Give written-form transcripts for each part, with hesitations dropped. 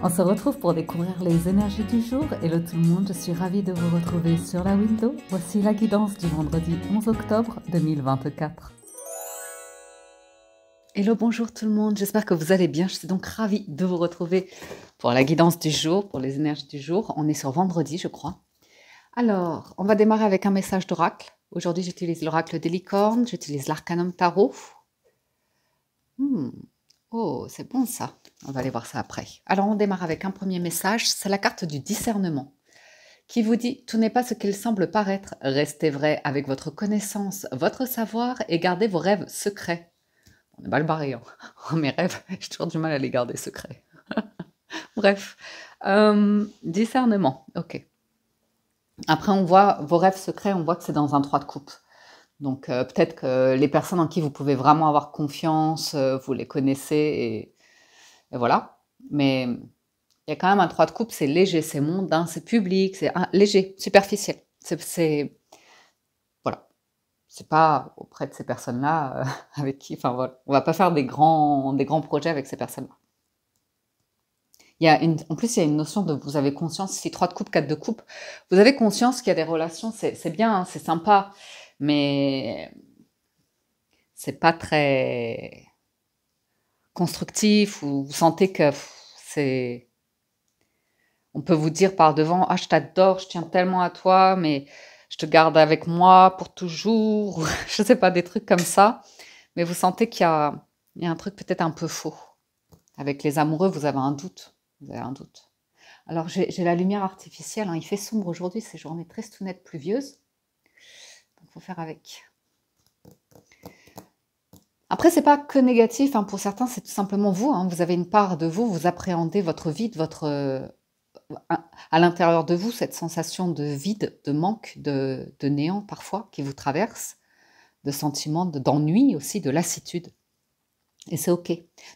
On se retrouve pour découvrir les énergies du jour. Hello tout le monde, je suis ravie de vous retrouver sur la window. Voici la guidance du vendredi 11 octobre 2024. Hello, bonjour tout le monde, j'espère que vous allez bien. Je suis donc ravie de vous retrouver pour la guidance du jour, pour les énergies du jour. On est sur vendredi, je crois. Alors, on va démarrer avec un message d'oracle. Aujourd'hui, j'utilise l'oracle des licornes, j'utilise l'arcanum tarot. Oh, c'est bon ça. On va aller voir ça après. Alors, on démarre avec un premier message. C'est la carte du discernement qui vous dit « Tout n'est pas ce qu'il semble paraître. Restez vrai avec votre connaissance, votre savoir et gardez vos rêves secrets. » On est mal barré. Hein. Mes rêves, j'ai toujours du mal à les garder secrets. Bref. Discernement. Ok. Après, on voit vos rêves secrets, on voit que c'est dans un 3 de coupe. Donc, peut-être que les personnes en qui vous pouvez vraiment avoir confiance, vous les connaissez et voilà. Mais il y a quand même un 3 de coupe, c'est léger, c'est mondain, c'est public, c'est léger, superficiel. Voilà. C'est pas auprès de ces personnes-là avec qui, enfin voilà. On va pas faire des grands projets avec ces personnes-là. En plus, il y a une notion de, vous avez conscience, si 3 de coupe, 4 de coupe, vous avez conscience qu'il y a des relations, c'est bien, hein, c'est sympa, mais c'est pas très constructif, ou vous sentez que c'est... On peut vous dire par devant, ah je t'adore, je tiens tellement à toi, mais je te garde avec moi pour toujours, je sais pas, des trucs comme ça, mais vous sentez qu'il y a un truc peut-être un peu faux. Avec les amoureux, vous avez un doute, Alors, j'ai la lumière artificielle, hein, il fait sombre aujourd'hui, c'est journée tristounettes pluvieuse. Donc, il faut faire avec. Après, c'est pas que négatif, hein, pour certains, c'est tout simplement vous. Hein, vous avez une part de vous, vous appréhendez votre vide, à l'intérieur de vous, cette sensation de vide, de manque, de néant parfois qui vous traverse, de sentiments d'ennui aussi, de lassitude. Et c'est OK.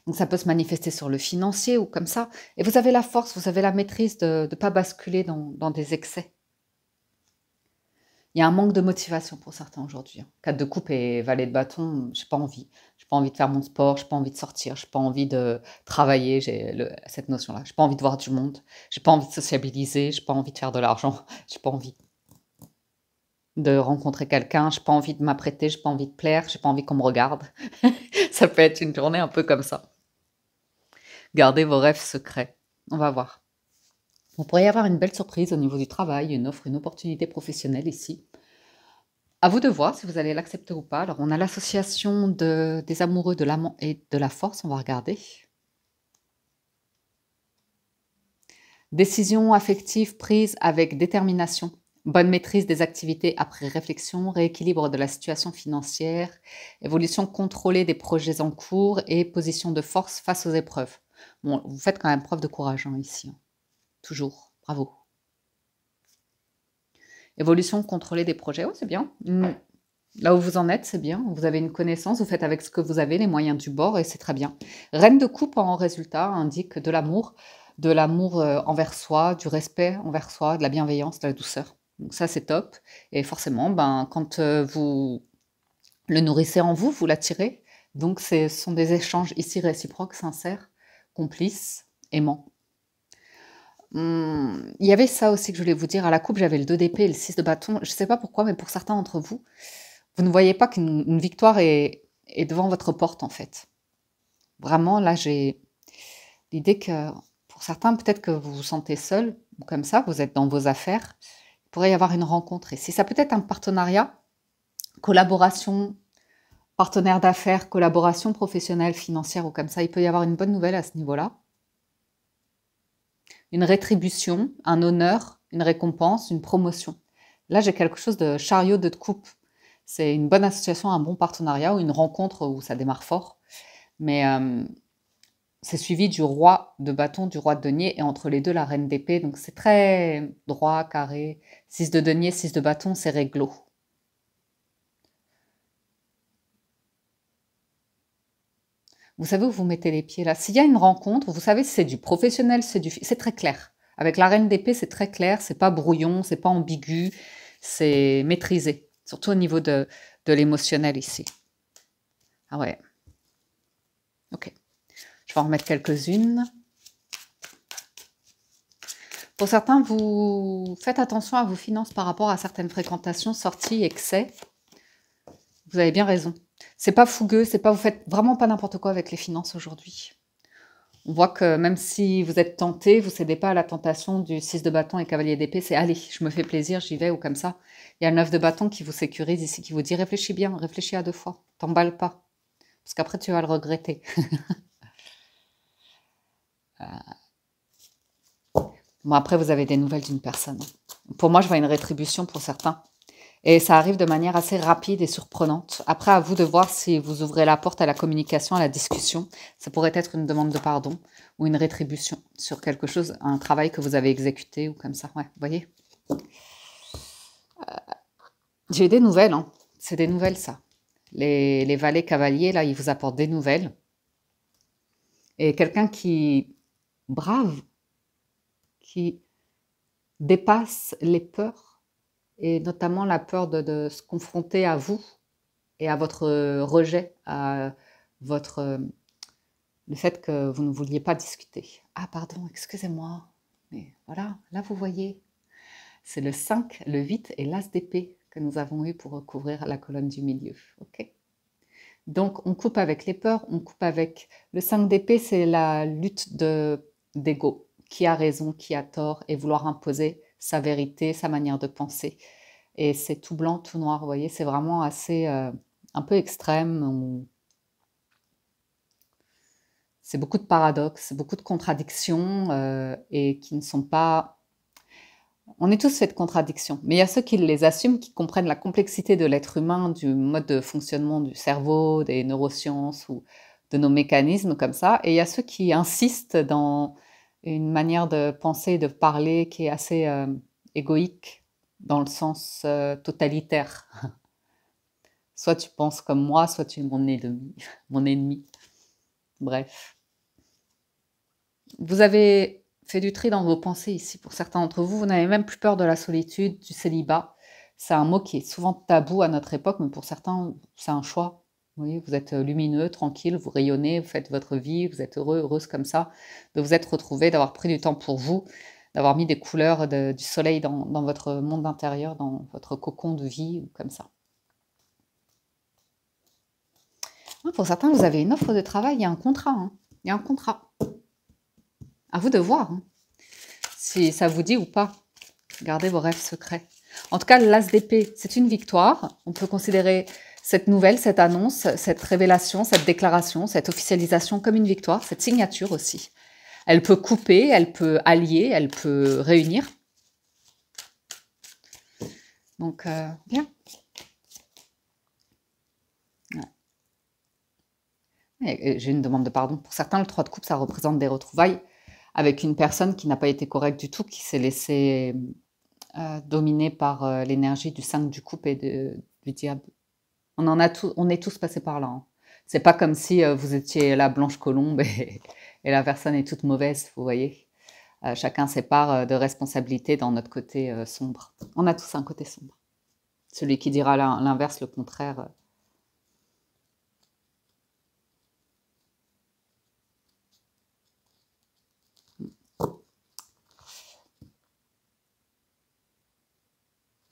Donc, ça peut se manifester sur le financier ou comme ça. Et vous avez la force, vous avez la maîtrise de ne pas basculer dans des excès. Il y a un manque de motivation pour certains aujourd'hui. 4 de coupe et valet de bâton, j'ai pas envie. J'ai pas envie de faire mon sport, j'ai pas envie de sortir, j'ai pas envie de travailler, j'ai cette notion-là. J'ai pas envie de voir du monde, j'ai pas envie de sociabiliser, j'ai pas envie de faire de l'argent, j'ai pas envie de rencontrer quelqu'un, j'ai pas envie de m'apprêter, j'ai pas envie de plaire, j'ai pas envie qu'on me regarde. Ça peut être une journée un peu comme ça. Gardez vos rêves secrets. On va voir. Vous pourriez avoir une belle surprise au niveau du travail, une offre, une opportunité professionnelle ici. À vous de voir si vous allez l'accepter ou pas. Alors, on a l'association des amoureux de l'amant et de la force. On va regarder. Décision affective prise avec détermination. Bonne maîtrise des activités après réflexion, rééquilibre de la situation financière, évolution contrôlée des projets en cours et position de force face aux épreuves. Bon, vous faites quand même preuve de courage hein, ici. Hein. Toujours. Bravo. Évolution contrôlée des projets. Oh, c'est bien. Là où vous en êtes, c'est bien. Vous avez une connaissance, vous faites avec ce que vous avez, les moyens du bord, et c'est très bien. Reine de coupe en résultat indique de l'amour envers soi, du respect envers soi, de la bienveillance, de la douceur. Donc ça, c'est top. Et forcément, quand vous le nourrissez en vous, vous l'attirez. Donc ce sont des échanges ici réciproques, sincères, complices, aimants. Il y avait ça aussi que je voulais vous dire. À la coupe, j'avais le 2 d'épée et le 6 de bâton. Je ne sais pas pourquoi, mais pour certains d'entre vous, vous ne voyez pas qu'une victoire est devant votre porte, en fait. Vraiment, là, j'ai l'idée que, pour certains, peut-être que vous vous sentez seul, ou comme ça, vous êtes dans vos affaires, il pourrait y avoir une rencontre ici. Ça peut être un partenariat, collaboration, partenaire d'affaires, collaboration professionnelle, financière, ou comme ça. Il peut y avoir une bonne nouvelle à ce niveau-là. Une rétribution, un honneur, une récompense, une promotion. Là, j'ai quelque chose de chariot de coupe. C'est une bonne association, un bon partenariat ou une rencontre où ça démarre fort. Mais c'est suivi du roi de bâton, du roi de denier et entre les deux, la reine d'épée. Donc, c'est très droit, carré. 6 de denier, 6 de bâton, c'est réglo. Vous savez où vous mettez les pieds là. S'il y a une rencontre, vous savez, c'est du professionnel, c'est très clair. Avec la reine d'épée, c'est très clair, c'est pas brouillon, c'est pas ambigu, c'est maîtrisé. Surtout au niveau de l'émotionnel ici. Ah ouais. Ok. Je vais en remettre quelques-unes. Pour certains, vous faites attention à vos finances par rapport à certaines fréquentations, sorties, excès. Vous avez bien raison. C'est pas fougueux, c'est pas, vous faites vraiment pas n'importe quoi avec les finances aujourd'hui. On voit que même si vous êtes tenté, vous cédez pas à la tentation du 6 de bâton et cavalier d'épée, c'est allez, je me fais plaisir, j'y vais ou comme ça. Il y a le 9 de bâton qui vous sécurise ici, qui vous dit réfléchis bien, réfléchis à 2 fois, t'emballes pas, parce qu'après tu vas le regretter. Bon, après vous avez des nouvelles d'une personne. Pour moi, je vois une rétribution pour certains. Et ça arrive de manière assez rapide et surprenante. Après, à vous de voir si vous ouvrez la porte à la communication, à la discussion. Ça pourrait être une demande de pardon ou une rétribution sur quelque chose, un travail que vous avez exécuté ou comme ça. Ouais, vous voyez. J'ai des nouvelles, hein. C'est des nouvelles, ça. Les valets cavaliers, là, ils vous apportent des nouvelles. Et quelqu'un qui brave, qui dépasse les peurs, et notamment la peur de se confronter à vous et à votre rejet, à votre, le fait que vous ne vouliez pas discuter. Ah pardon, excusez-moi, mais voilà, là vous voyez, c'est le 5, le 8 et l'as d'épée que nous avons eu pour recouvrir la colonne du milieu. Ok. Donc on coupe avec les peurs, on coupe avec le 5 d'épée, c'est la lutte d'ego, qui a raison, qui a tort, et vouloir imposer sa vérité, sa manière de penser. Et c'est tout blanc, tout noir, vous voyez, c'est vraiment assez, un peu extrême. C'est beaucoup de paradoxes, beaucoup de contradictions, et qui ne sont pas... On est tous faits de contradictions, mais il y a ceux qui les assument, qui comprennent la complexité de l'être humain, du mode de fonctionnement du cerveau, des neurosciences ou de nos mécanismes comme ça, et il y a ceux qui insistent dans une manière de penser, de parler qui est assez égoïque, dans le sens totalitaire. Soit tu penses comme moi, soit tu es mon ennemi. Mon ennemi. Bref. Vous avez fait du tri dans vos pensées ici. Pour certains d'entre vous, vous n'avez même plus peur de la solitude, du célibat. C'est un mot qui est souvent tabou à notre époque, mais pour certains, c'est un choix. Vous voyez, vous êtes lumineux, tranquille, vous rayonnez, vous faites votre vie, vous êtes heureux, heureuse comme ça, de vous être retrouvé, d'avoir pris du temps pour vous, d'avoir mis des couleurs du soleil dans votre monde intérieur, dans votre cocon de vie, ou comme ça. Pour certains, vous avez une offre de travail, il y a un contrat. Hein. Il y a un contrat. À vous de voir hein, si ça vous dit ou pas. Gardez vos rêves secrets. En tout cas, l'as d'épée, c'est une victoire. On peut considérer cette nouvelle, cette annonce, cette révélation, cette déclaration, cette officialisation comme une victoire, cette signature aussi. Elle peut couper, elle peut allier, elle peut réunir. Donc, bien. J'ai une demande de pardon. Pour certains, le 3 de coupe, ça représente des retrouvailles avec une personne qui n'a pas été correcte du tout, qui s'est laissée dominer par l'énergie du 5 du coupe et du diable. On est tous passés par là. Hein. C'est pas comme si vous étiez la blanche colombe et la personne est toute mauvaise, vous voyez. Chacun ses parts de responsabilité dans notre côté sombre. On a tous un côté sombre. Celui qui dira l'inverse, le contraire...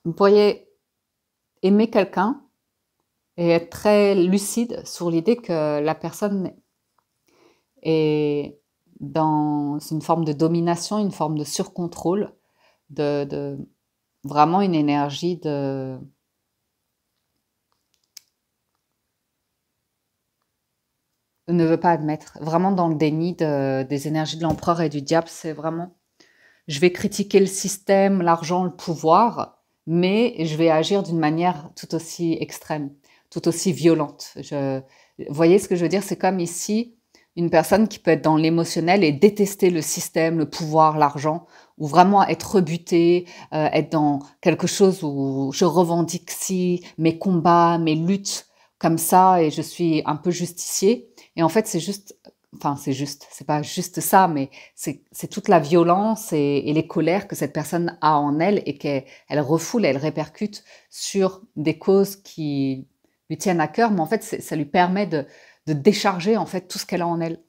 Vous pourriez aimer quelqu'un et être très lucide sur l'idée que la personne est dans une forme de domination, une forme de surcontrôle, vraiment une énergie de... ne veut pas admettre, vraiment dans le déni des énergies de l'empereur et du diable, c'est vraiment... Je vais critiquer le système, l'argent, le pouvoir, mais je vais agir d'une manière tout aussi extrême, tout aussi violente. Vous voyez ce que je veux dire? C'est comme ici, une personne qui peut être dans l'émotionnel et détester le système, le pouvoir, l'argent, ou vraiment être rebutée, être dans quelque chose où je revendique mes combats, mes luttes, comme ça, et je suis un peu justicier. Et en fait, c'est juste... Enfin, c'est pas juste ça, mais c'est toute la violence et les colères que cette personne a en elle et qu'elle refoule, elle répercute sur des causes qui lui tiennent à cœur, mais en fait, ça lui permet de décharger en fait tout ce qu'elle a en elle.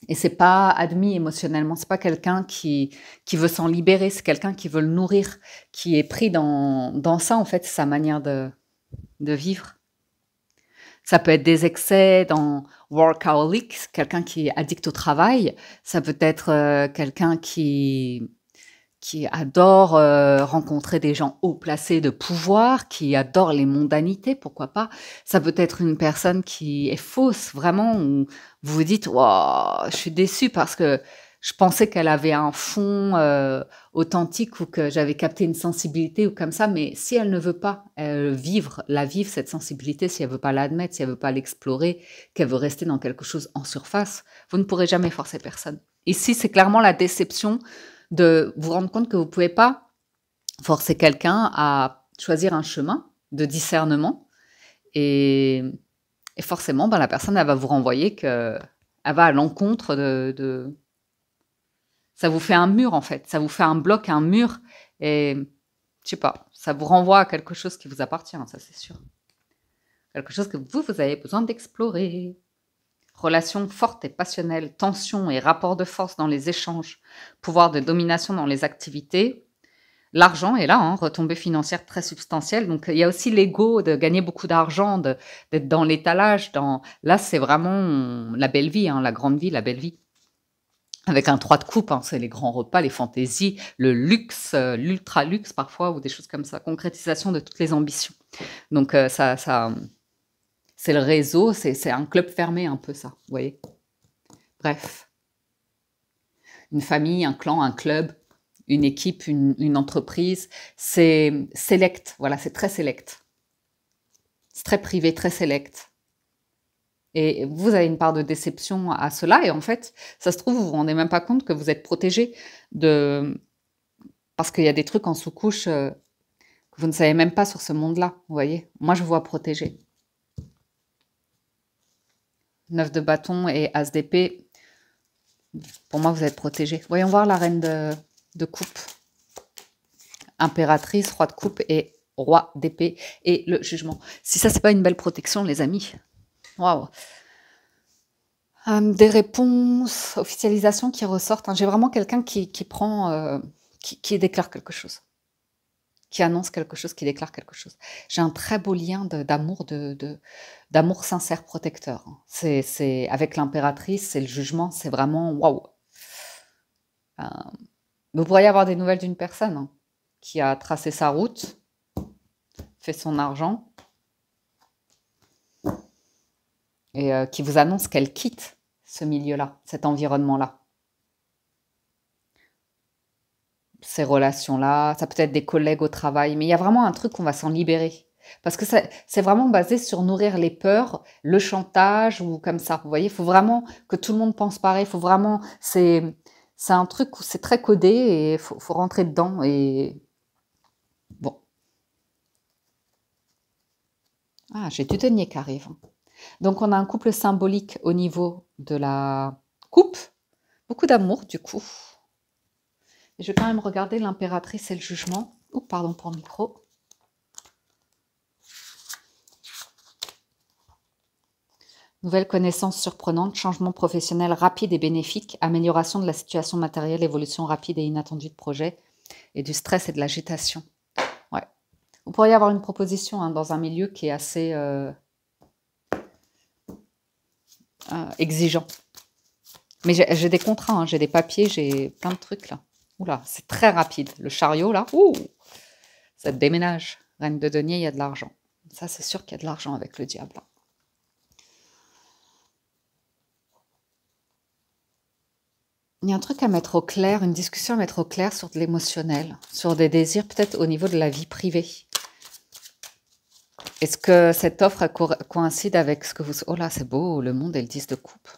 Et c'est pas admis émotionnellement, c'est pas quelqu'un qui veut s'en libérer, c'est quelqu'un qui veut le nourrir, qui est pris dans ça, en fait, c'est sa manière de vivre. Ça peut être des excès dans workaholic, quelqu'un qui est addict au travail. Ça peut être quelqu'un qui adore rencontrer des gens haut placés de pouvoir, qui adore les mondanités, pourquoi pas. Ça peut être une personne qui est fausse, vraiment, où vous vous dites, wow, je suis déçue parce que je pensais qu'elle avait un fond authentique ou que j'avais capté une sensibilité ou comme ça, mais si elle ne veut pas vivre, cette sensibilité, si elle veut pas l'admettre, si elle veut pas l'explorer, qu'elle veut rester dans quelque chose en surface, vous ne pourrez jamais forcer personne. Ici, c'est clairement la déception de vous rendre compte que vous pouvez pas forcer quelqu'un à choisir un chemin de discernement et, et forcément, ben, la personne, elle va vous renvoyer que elle va à l'encontre de... Ça vous fait un mur, en fait. Ça vous fait un bloc, un mur. Et je sais pas, ça vous renvoie à quelque chose qui vous appartient, ça c'est sûr. Quelque chose que vous avez besoin d'explorer. Relations fortes et passionnelles, tensions et rapports de force dans les échanges, pouvoir de domination dans les activités. L'argent est là, hein, retombée financière très substantielle. Donc, il y a aussi l'ego de gagner beaucoup d'argent, d'être dans l'étalage. Là, c'est vraiment la belle vie, hein, la grande vie, la belle vie. Avec un 3 de coupe, hein, c'est les grands repas, les fantaisies, le luxe, l'ultra luxe parfois, ou des choses comme ça. Concrétisation de toutes les ambitions. Donc, c'est le réseau, c'est un club fermé un peu ça, vous voyez. Bref, une famille, un clan, un club, une équipe, une entreprise, c'est select, voilà, c'est très select. C'est très privé, très select. Et vous avez une part de déception à cela, et en fait, ça se trouve, vous vous rendez même pas compte que vous êtes protégé parce qu'il y a des trucs en sous-couche que vous ne savez même pas sur ce monde-là, vous voyez. Moi, je vous vois protégé. 9 de bâton et as d'épée. Pour moi, vous êtes protégé. Voyons voir la reine de coupe. Impératrice, roi de coupe et roi d'épée. Et le jugement. Si ça, c'est pas une belle protection, les amis. Waouh. Des réponses, officialisation qui ressortent. Hein. J'ai vraiment quelqu'un qui prend, qui déclare quelque chose. Qui annonce quelque chose, qui déclare quelque chose. J'ai un très beau lien d'amour, d'amour sincère protecteur. C'est avec l'impératrice, c'est le jugement, c'est vraiment waouh. Vous pourriez avoir des nouvelles d'une personne hein, qui a tracé sa route, fait son argent, et qui vous annonce qu'elle quitte ce milieu-là, cet environnement-là. Ces relations-là, ça peut être des collègues au travail, mais il y a vraiment un truc qu'on va s'en libérer. Parce que c'est vraiment basé sur nourrir les peurs, le chantage ou comme ça. Vous voyez, il faut vraiment que tout le monde pense pareil. Il faut vraiment, c'est un truc où c'est très codé et il faut rentrer dedans. Et bon. Ah, j'ai du denier qui arrive. Donc on a un couple symbolique au niveau de la coupe. Beaucoup d'amour du coup. Et je vais quand même regarder l'impératrice et le jugement. Oh, pardon pour le micro. Nouvelles connaissances surprenantes, changement professionnel rapide et bénéfique, amélioration de la situation matérielle, évolution rapide et inattendue de projet, et du stress et de l'agitation. Ouais. Vous pourriez avoir une proposition hein, dans un milieu qui est assez exigeant. Mais j'ai des contrats, hein, j'ai des papiers, j'ai plein de trucs là. Oula, c'est très rapide. Le chariot là, ouh, ça déménage. Reine de denier, il y a de l'argent. Ça, c'est sûr qu'il y a de l'argent avec le diable. Là. Il y a un truc à mettre au clair, une discussion à mettre au clair sur de l'émotionnel, sur des désirs peut-être au niveau de la vie privée. Est-ce que cette offre coïncide avec ce que vous... Oh là, c'est beau, le monde et le 10 de coupe.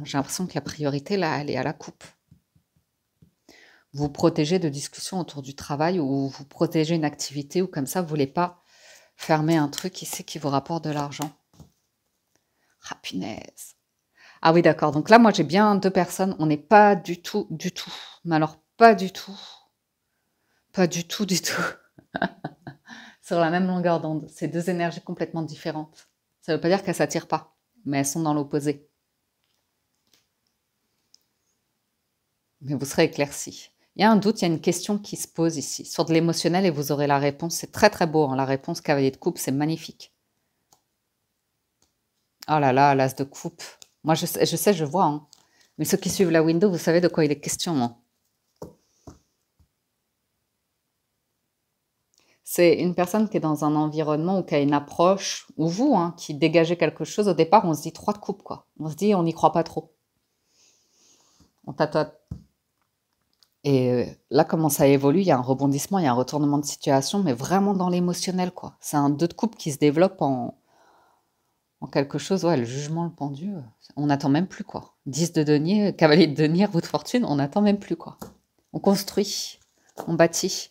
J'ai l'impression que la priorité, là, elle est à la coupe. Vous protégez de discussions autour du travail ou vous protégez une activité ou comme ça, vous ne voulez pas fermer un truc ici qui vous rapporte de l'argent. Ah, punaise. Ah oui, d'accord. Donc là, moi, j'ai bien deux personnes. On n'est pas du tout, mais alors pas du tout, sur la même longueur d'onde. C'est deux énergies complètement différentes. Ça ne veut pas dire qu'elles ne s'attirent pas. mais elles sont dans l'opposé. Mais vous serez éclairci. Il y a un doute, il y a une question qui se pose ici, sur de l'émotionnel, et vous aurez la réponse. C'est très très beau, hein, la réponse cavalier de coupe, c'est magnifique. Oh là là, l'as de coupe. Moi, je sais, je vois. Hein. Mais ceux qui suivent la window, vous savez de quoi il est question. Hein. C'est une personne qui est dans un environnement ou qui a une approche, ou vous, hein, qui dégagez quelque chose. Au départ, on se dit 3 de coupe, quoi. On se dit, on n'y croit pas trop. On tâtonne. Et là, comment ça évolue, il y a un rebondissement, il y a un retournement de situation, mais vraiment dans l'émotionnel, quoi. C'est un 2 de coupe qui se développe en quelque chose, ouais, le jugement, le pendu, on n'attend même plus, quoi. 10 de denier, cavalier de denier, roue de fortune, on n'attend même plus, quoi. On construit, on bâtit,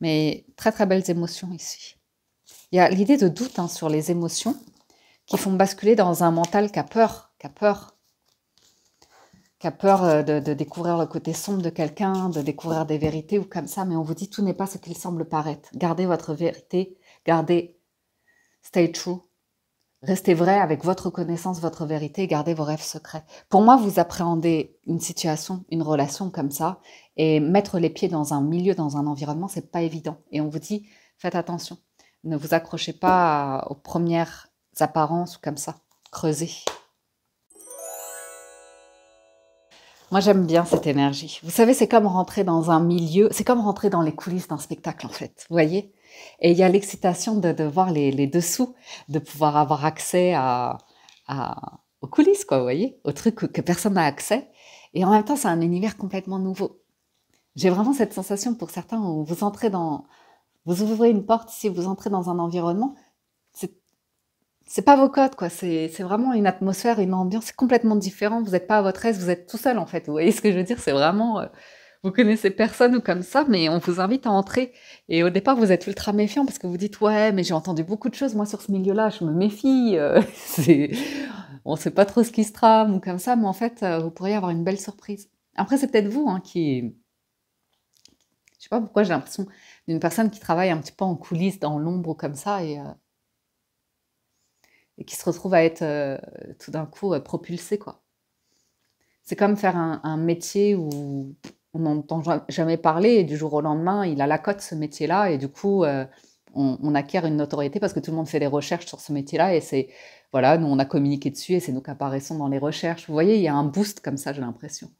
mais très très belles émotions ici. Il y a l'idée de doute hein, sur les émotions qui font basculer dans un mental qui a peur, de découvrir le côté sombre de quelqu'un, de découvrir des vérités ou comme ça, mais on vous dit tout n'est pas ce qu'il semble paraître. Gardez votre vérité, stay true, restez vrai avec votre connaissance, votre vérité, gardez vos rêves secrets. Pour moi, vous appréhendez une situation, une relation comme ça, et mettre les pieds dans un milieu, dans un environnement, c'est pas évident. Et on vous dit, faites attention, ne vous accrochez pas aux premières apparences ou comme ça, creusez. Moi, j'aime bien cette énergie. Vous savez, c'est comme rentrer dans un milieu, c'est comme rentrer dans les coulisses d'un spectacle, en fait. Vous voyez? Et il y a l'excitation de voir les dessous, de pouvoir avoir accès aux coulisses, quoi, vous voyez? Aux trucs que personne n'a accès. Et en même temps, c'est un univers complètement nouveau. J'ai vraiment cette sensation pour certains où vous ouvrez une porte, si vous entrez dans un environnement, c'est pas vos codes, quoi. C'est vraiment une atmosphère, une ambiance complètement différente. Vous n'êtes pas à votre aise, vous êtes tout seul, en fait. Vous voyez ce que je veux dire? C'est vraiment, vous connaissez personne ou comme ça, mais on vous invite à entrer. Et au départ, vous êtes ultra méfiant parce que vous dites, ouais, mais j'ai entendu beaucoup de choses, moi, sur ce milieu-là, je me méfie. On sait pas trop ce qui se trame ou comme ça, mais en fait, vous pourriez avoir une belle surprise. Après, c'est peut-être vous, hein, je sais pas pourquoi j'ai l'impression d'une personne qui travaille un petit peu en coulisses, dans l'ombre ou comme ça, et qui se retrouve à être tout d'un coup propulsé, quoi. C'est comme faire un métier où on n'entend jamais parler et du jour au lendemain, il a la cote ce métier-là et du coup, on acquiert une notoriété parce que tout le monde fait des recherches sur ce métier-là et c'est, voilà, nous on a communiqué dessus et c'est nous qui apparaissons dans les recherches. Vous voyez, il y a un boost comme ça, j'ai l'impression.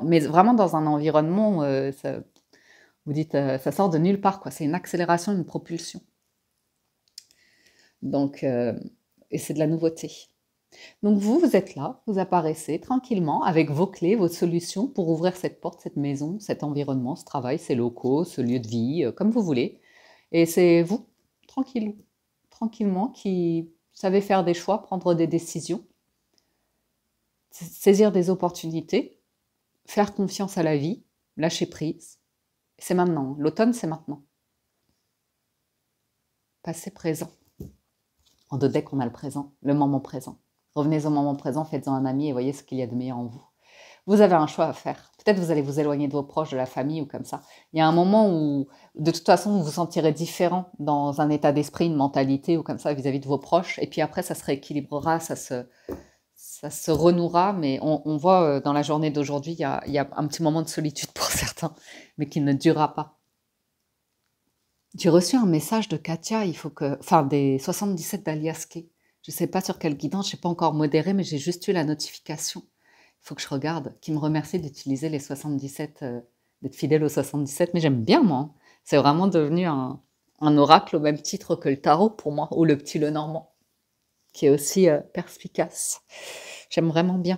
Mais vraiment dans un environnement, vous dites, ça sort de nulle part, quoi. C'est une accélération, une propulsion. Donc, et c'est de la nouveauté. Donc vous êtes là, vous apparaissez tranquillement avec vos clés, vos solutions pour ouvrir cette porte, cette maison, cet environnement, ce travail, ces locaux, ce lieu de vie, comme vous voulez. Et c'est vous, tranquillement, qui savez faire des choix, prendre des décisions, saisir des opportunités, faire confiance à la vie, lâcher prise. C'est maintenant, l'automne c'est maintenant. Passé présent. En deux decks, on a le présent, le moment présent. Revenez au moment présent, faites-en un ami et voyez ce qu'il y a de meilleur en vous. Vous avez un choix à faire. Peut-être vous allez vous éloigner de vos proches, de la famille ou comme ça. Il y a un moment où, de toute façon, vous vous sentirez différent dans un état d'esprit, une mentalité ou comme ça vis-à-vis de vos proches. Et puis après, ça se rééquilibrera, ça se renouera. Mais on voit dans la journée d'aujourd'hui, il y a un petit moment de solitude pour certains, mais qui ne durera pas. J'ai reçu un message de Katia, enfin des 77 d'Aliaske. Je ne sais pas sur quelle guidance, je n'ai pas encore modéré, mais j'ai juste eu la notification. Il faut que je regarde, qui me remercie d'utiliser les 77, d'être fidèle aux 77, mais j'aime bien moi. C'est vraiment devenu un oracle au même titre que le tarot pour moi, ou le petit Lenormand, qui est aussi perspicace. J'aime vraiment bien.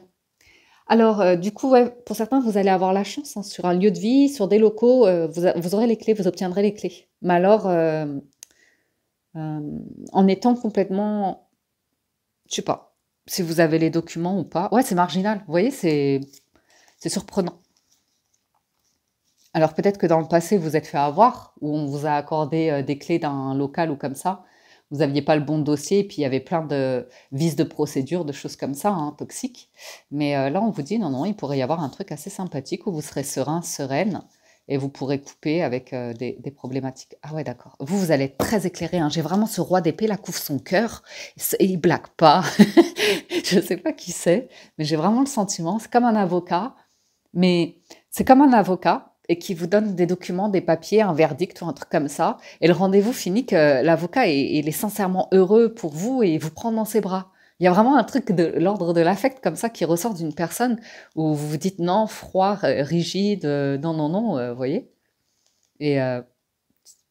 Alors, du coup, ouais, pour certains, vous allez avoir la chance hein, sur un lieu de vie, sur des locaux, vous aurez les clés, vous obtiendrez les clés. Mais alors, en étant complètement, je sais pas, si vous avez les documents ou pas. Ouais, c'est marginal. Vous voyez, c'est surprenant. Alors peut-être que dans le passé, vous êtes fait avoir, ou on vous a accordé des clés d'un local ou comme ça. Vous n'aviez pas le bon dossier, et puis il y avait plein de vices de procédure, de choses comme ça, hein, toxiques. Mais là, on vous dit, non, non, il pourrait y avoir un truc assez sympathique où vous serez serein, sereine, et vous pourrez couper avec des problématiques. Ah ouais, d'accord. Vous allez être très éclairé, hein. J'ai vraiment ce roi d'épée, là, couvre son cœur, et il blague pas. Je ne sais pas qui c'est, mais j'ai vraiment le sentiment, c'est comme un avocat, mais c'est comme un avocat et qui vous donne des documents, des papiers, un verdict ou un truc comme ça, et le rendez-vous finit que l'avocat il est sincèrement heureux pour vous et il vous prend dans ses bras. Il y a vraiment un truc de l'ordre de l'affect comme ça qui ressort d'une personne où vous vous dites non, froid, rigide, non, non, non, vous voyez? Et je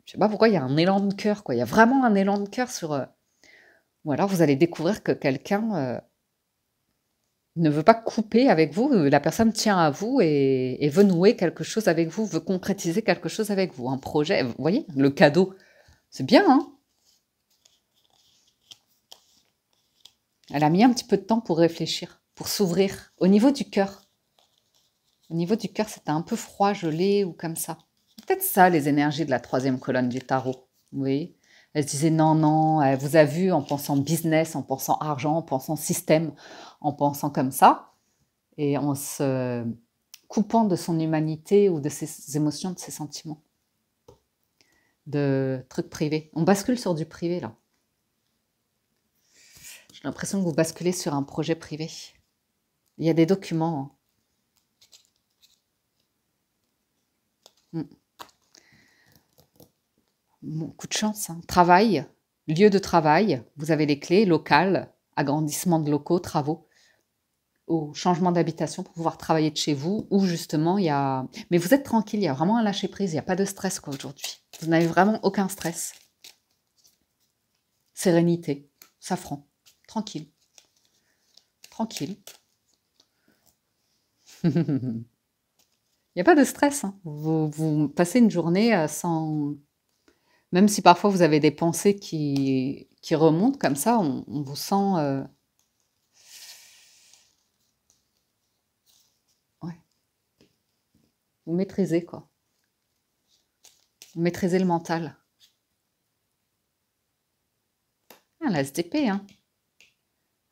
sais pas pourquoi il y a un élan de cœur, quoi. Il y a vraiment un élan de cœur sur. Ou alors vous allez découvrir que quelqu'un ne veut pas couper avec vous, la personne tient à vous et veut nouer quelque chose avec vous, veut concrétiser quelque chose avec vous, un projet. Vous voyez, le cadeau, c'est bien, hein? Elle a mis un petit peu de temps pour réfléchir, pour s'ouvrir. Au niveau du cœur. Au niveau du cœur, c'était un peu froid, gelé ou comme ça. Peut-être ça, les énergies de la troisième colonne du tarot. Vous voyez? Elle se disait non, non, elle vous a vu en pensant business, en pensant argent, en pensant système, en pensant comme ça. Et en se coupant de son humanité ou de ses émotions, de ses sentiments, de trucs privés. On bascule sur du privé, là. J'ai l'impression que vous basculez sur un projet privé. Il y a des documents. Hein. Beaucoup de chance. Hein. Travail, lieu de travail, vous avez les clés, local, agrandissement de locaux, travaux, au changement d'habitation pour pouvoir travailler de chez vous, ou justement, il y a... Mais vous êtes tranquille, il y a vraiment un lâcher-prise, il n'y a pas de stress quoi aujourd'hui. Vous n'avez vraiment aucun stress. Sérénité, safran, tranquille, tranquille. Il n'y a pas de stress. Hein. Vous passez une journée sans... Même si parfois vous avez des pensées qui remontent comme ça, on vous sent... ouais, vous maîtrisez quoi. Vous maîtrisez le mental. Ah, l'as d'épée, hein.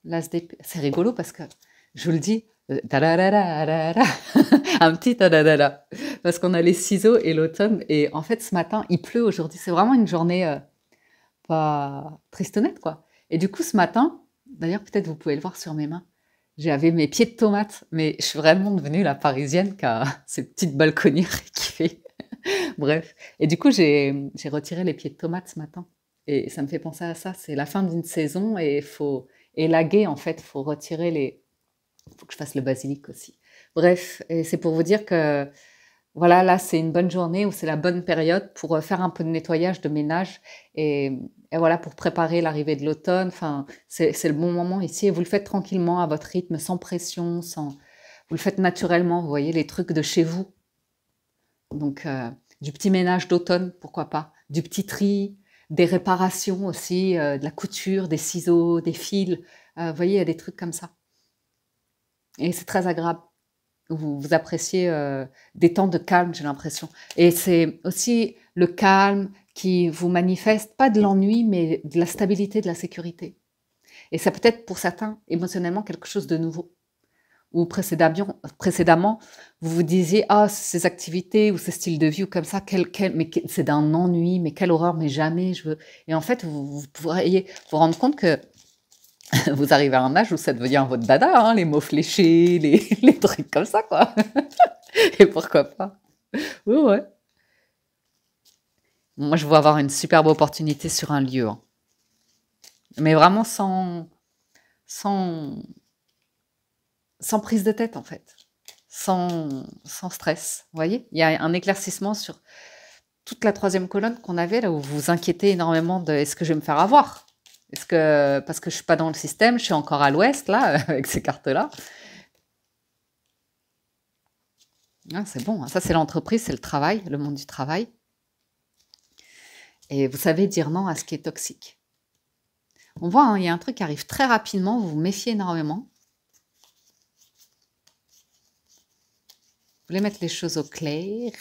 L'as d'épée. C'est rigolo parce que, je vous le dis, tadadadadada, un petit tadadada. Parce qu'on a les ciseaux et l'automne. Et en fait, ce matin, il pleut aujourd'hui. C'est vraiment une journée pas tristonnette, quoi. Et du coup, ce matin, d'ailleurs, peut-être vous pouvez le voir sur mes mains, j'avais mes pieds de tomates. Mais je suis vraiment devenue la parisienne qui a ces petites balconnières qui fait. Bref. Et du coup, j'ai retiré les pieds de tomates ce matin. Et ça me fait penser à ça. C'est la fin d'une saison et il faut élaguer, en fait. Il faut retirer les. Il faut que je fasse le basilic aussi. Bref, et c'est pour vous dire que voilà, là, c'est une bonne journée ou c'est la bonne période pour faire un peu de nettoyage, de ménage et voilà, pour préparer l'arrivée de l'automne. Enfin, c'est le bon moment ici et vous le faites tranquillement à votre rythme, sans pression, sans. Vous le faites naturellement, vous voyez, les trucs de chez vous. Donc, du petit ménage d'automne, pourquoi pas. Du petit tri, des réparations aussi, de la couture, des ciseaux, des fils. Vous voyez, il y a des trucs comme ça. Et c'est très agréable. Vous appréciez des temps de calme, j'ai l'impression. Et c'est aussi le calme qui vous manifeste, pas de l'ennui, mais de la stabilité, de la sécurité. Et ça peut être pour certains émotionnellement quelque chose de nouveau. Ou précédemment, vous vous disiez, ah, ces activités ou ce style de vie ou comme ça, c'est d'un ennui, mais quelle horreur, mais jamais je veux. Et en fait, vous pourriez vous rendre compte que vous arrivez à un âge où ça devient votre dada, hein, les mots fléchés, les trucs comme ça, quoi. Et pourquoi pas? Ouais, ouais. Moi, je veux avoir une superbe opportunité sur un lieu, hein. Mais vraiment sans, sans prise de tête, en fait. Sans stress. Vous voyez? Il y a un éclaircissement sur toute la troisième colonne qu'on avait, là où vous vous inquiétez énormément de est-ce que je vais me faire avoir? Est-ce que, parce que je suis pas dans le système, je suis encore à l'ouest, là, avec ces cartes-là. Ah, c'est bon, hein. Ça, c'est l'entreprise, c'est le travail, le monde du travail. Et vous savez dire non à ce qui est toxique. On voit, hein, il y a un truc qui arrive très rapidement, vous vous méfiez énormément. Vous voulez mettre les choses au clair.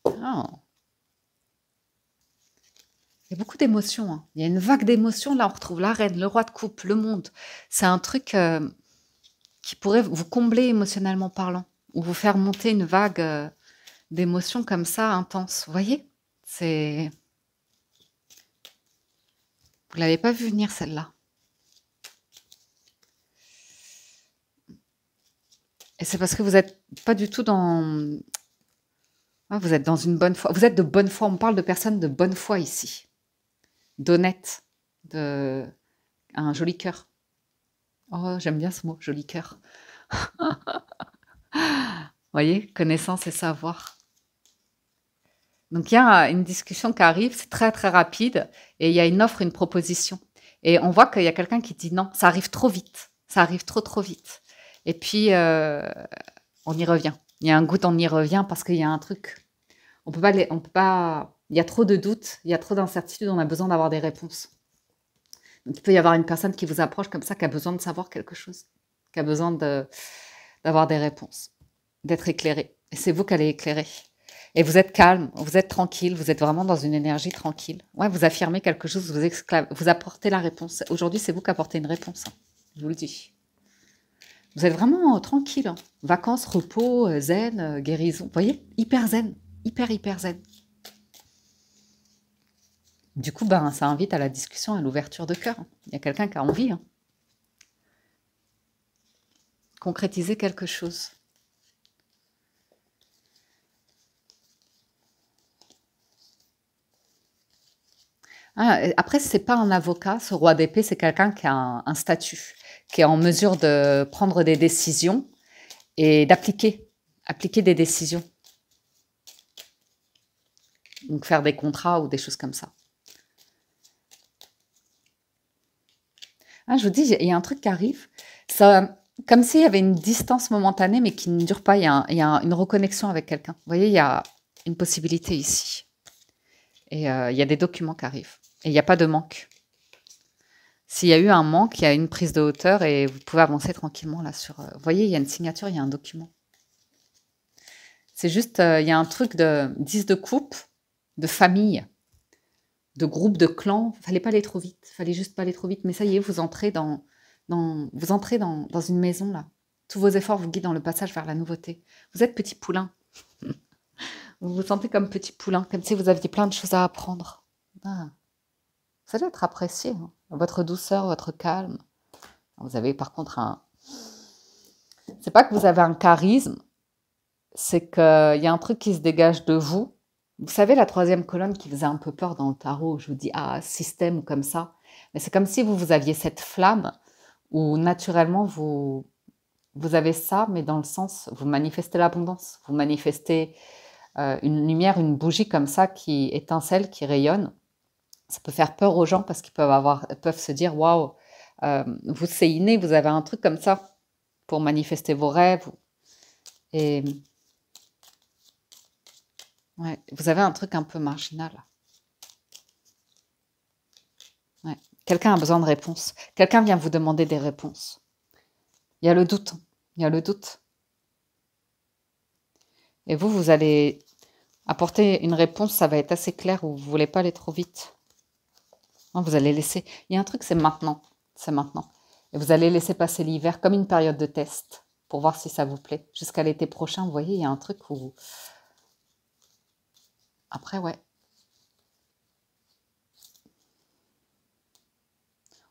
Oh. Il y a beaucoup d'émotions, hein. Il y a une vague d'émotions. Là, on retrouve la reine, le roi de coupe, le monde. C'est un truc qui pourrait vous combler émotionnellement parlant ou vous faire monter une vague d'émotions comme ça intense. Vous voyez? C'est... Vous l'avez pas vu venir celle-là. Et c'est parce que vous n'êtes pas du tout dans... Ah, vous êtes dans une bonne foi. Vous êtes de bonne foi. On parle de personnes de bonne foi ici. D'honnête. De... Un joli cœur. Oh, j'aime bien ce mot, joli cœur. Vous voyez? Connaissance et savoir. Donc, il y a une discussion qui arrive. C'est très, très rapide. Et il y a une offre, une proposition. Et on voit qu'il y a quelqu'un qui dit non. Ça arrive trop vite. Ça arrive trop, trop vite. Et puis, on y revient. Il y a un goût, on y revient parce qu'il y a un truc. On peut pas. Il y a trop de doutes, il y a trop d'incertitudes, on a besoin d'avoir des réponses. Donc, il peut y avoir une personne qui vous approche comme ça, qui a besoin de savoir quelque chose, qui a besoin d'avoir des réponses, d'être éclairé. Et c'est vous qui allez éclairer. Et vous êtes calme, vous êtes tranquille, vous êtes vraiment dans une énergie tranquille. Ouais, vous affirmez quelque chose, vous apportez la réponse. Aujourd'hui, c'est vous qui apportez une réponse, hein, je vous le dis. Vous êtes vraiment tranquille. Hein. Vacances, repos, zen, guérison. Vous voyez? Hyper zen. Hyper, hyper zen. Du coup, ben, ça invite à la discussion, à l'ouverture de cœur. Il y a quelqu'un qui a envie. Hein. Concrétiser quelque chose. Ah, après, ce n'est pas un avocat. Ce roi d'épée, c'est quelqu'un qui a un statut, qui est en mesure de prendre des décisions et d'appliquer des décisions. Donc faire des contrats ou des choses comme ça. Ah, je vous dis, il y a un truc qui arrive. Ça, comme s'il y avait une distance momentanée, mais qui ne dure pas. Il y a une reconnexion avec quelqu'un. Vous voyez, il y a une possibilité ici. Et il y a des documents qui arrivent. Et il n'y a pas de manque. S'il y a eu un manque, il y a une prise de hauteur et vous pouvez avancer tranquillement là sur... vous voyez, il y a une signature, il y a un document. C'est juste, il y a un truc de 10 de coupe, de famille, de groupe, de clan. Il fallait pas aller trop vite. Il fallait juste pas aller trop vite. Mais ça y est, vous entrez dans une maison là. Tous vos efforts vous guident dans le passage vers la nouveauté. Vous êtes petit poulain. Vous vous sentez comme petit poulain, comme si vous aviez plein de choses à apprendre. Ah. Ça doit être apprécié. Hein. Votre douceur, votre calme. Vous avez par contre un... C'est pas que vous avez un charisme, c'est qu'il y a un truc qui se dégage de vous. Vous savez, la troisième colonne qui faisait un peu peur dans le tarot, je vous dis, ah, système ou comme ça. Mais c'est comme si vous aviez cette flamme où naturellement vous avez ça, mais dans le sens, vous manifestez l'abondance. Vous manifestez une lumière, une bougie comme ça qui étincelle, qui rayonne. Ça peut faire peur aux gens parce qu'ils peuvent se dire, waouh, vous c'est inné, vous avez un truc comme ça pour manifester vos rêves. Et ouais, vous avez un truc un peu marginal. Ouais. Quelqu'un a besoin de réponses. Quelqu'un vient vous demander des réponses. Il y a le doute. Il y a le doute. Et vous allez apporter une réponse, ça va être assez clair ou vous ne voulez pas aller trop vite. Non, vous allez laisser... Il y a un truc, c'est maintenant. C'est maintenant. Et vous allez laisser passer l'hiver comme une période de test pour voir si ça vous plaît. Jusqu'à l'été prochain, vous voyez, il y a un truc où... Après, ouais.